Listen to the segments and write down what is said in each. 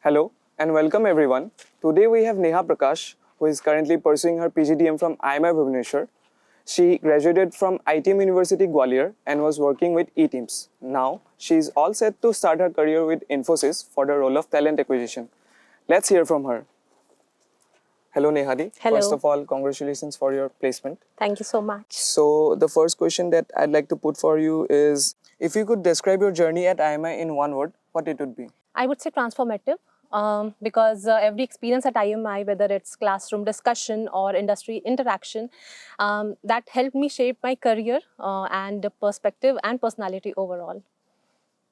Hello and welcome everyone. Today we have Neha Prakash, who is currently pursuing her PGDM from IMI Bhubaneswar. She graduated from ITM University Gwalior and was working with eTeams. Now she is all set to start her career with Infosys for the role of talent acquisition. Let's hear from her. Hello Nehadi. Hello. First of all, congratulations for your placement. Thank you so much. So the first question that I'd like to put for you is, if you could describe your journey at IMI in one word, what it would be? I would say transformative because every experience at IMI, whether it's classroom discussion or industry interaction, that helped me shape my career and perspective and personality overall.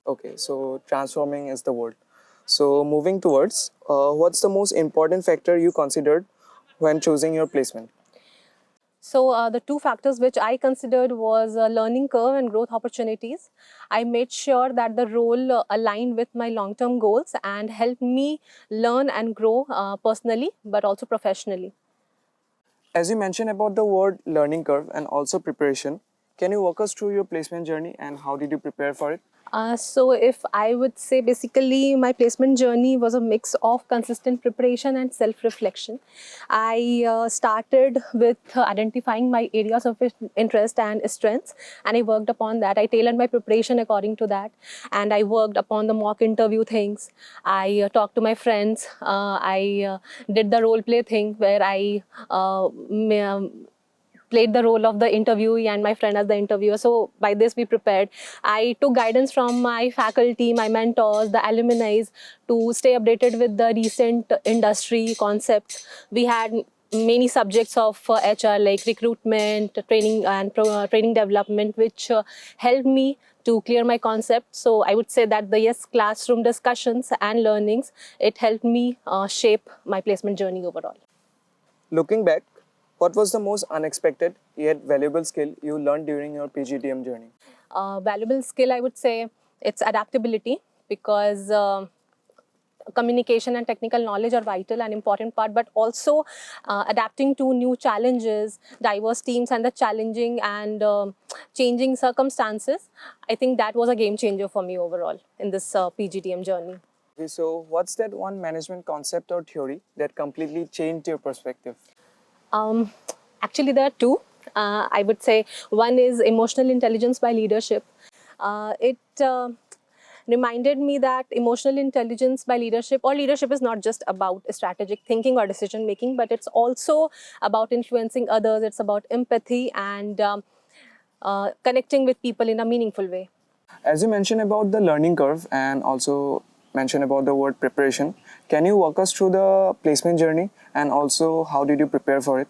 Okay, so transforming is the word. So moving towards, what's the most important factor you considered when choosing your placement? So the two factors which I considered was learning curve and growth opportunities. I made sure that the role aligned with my long-term goals and helped me learn and grow personally but also professionally. As you mentioned about the word learning curve and also preparation, can you walk us through your placement journey and how did you prepare for it? So if I would say basically my placement journey was a mix of consistent preparation and self-reflection. I started with identifying my areas of interest and strengths, and I worked upon that. I tailored my preparation according to that, and I worked upon the mock interview things. I talked to my friends. I did the role play thing where I played the role of the interviewee and my friend as the interviewer. So by this we prepared. I took guidance from my faculty, my mentors, the alumni to stay updated with the recent industry concepts. We had many subjects of HR like recruitment, training and training development, which helped me to clear my concept. So I would say that the yes classroom discussions and learnings, it helped me shape my placement journey overall. Looking back, what was the most unexpected yet valuable skill you learned during your PGDM journey? Valuable skill, I would say it's adaptability because communication and technical knowledge are vital and important part, but also adapting to new challenges, diverse teams and the challenging and changing circumstances. I think that was a game changer for me overall in this PGDM journey. Okay, so what's that one management concept or theory that completely changed your perspective? Actually, there are two. I would say one is emotional intelligence by leadership. It reminded me that emotional intelligence by leadership or leadership is not just about strategic thinking or decision making, but it's also about influencing others. It's about empathy and connecting with people in a meaningful way. As you mentioned about the learning curve and also mentioned about the word preparation, can you walk us through the placement journey and also how did you prepare for it?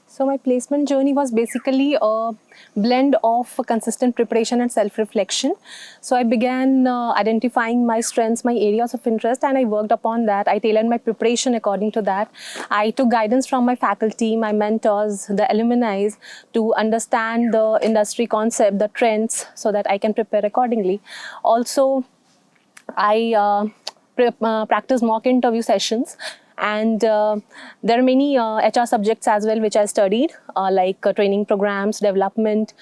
So my placement journey was basically a blend of consistent preparation and self-reflection. So I began identifying my strengths, my areas of interest, and I worked upon that. I tailored my preparation according to that. I took guidance from my faculty, my mentors, the alumni to understand the industry concept, the trends, so that I can prepare accordingly. Also, I practice mock interview sessions, and there are many HR subjects as well which I studied, like training programs, development,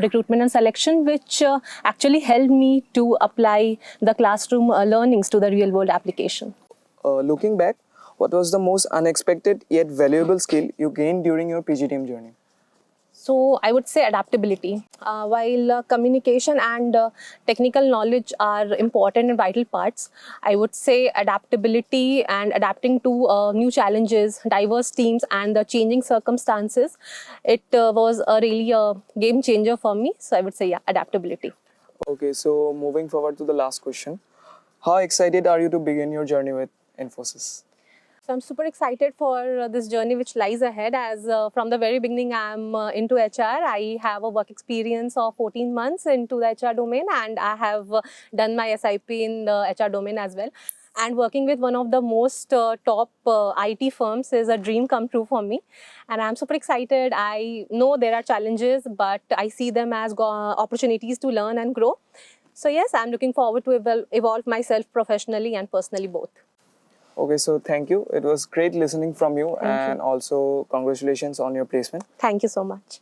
recruitment and selection, which actually helped me to apply the classroom learnings to the real world application. Looking back, what was the most unexpected yet valuable skill you gained during your PGDM journey? So I would say adaptability. While communication and technical knowledge are important and vital parts, I would say adaptability and adapting to new challenges, diverse teams and the changing circumstances, it was a really a game changer for me. So I would say, yeah, adaptability. Okay, so moving forward to the last question. How excited are you to begin your journey with Infosys? So I'm super excited for this journey which lies ahead, as from the very beginning I'm into HR. I have a work experience of 14 months into the HR domain, and I have done my SIP in the HR domain as well. And working with one of the most top IT firms is a dream come true for me. And I'm super excited. I know there are challenges, but I see them as opportunities to learn and grow. So yes, I'm looking forward to evolve myself professionally and personally both. Okay, so thank you. It was great listening from you, Thank you. and also congratulations on your placement. Thank you so much.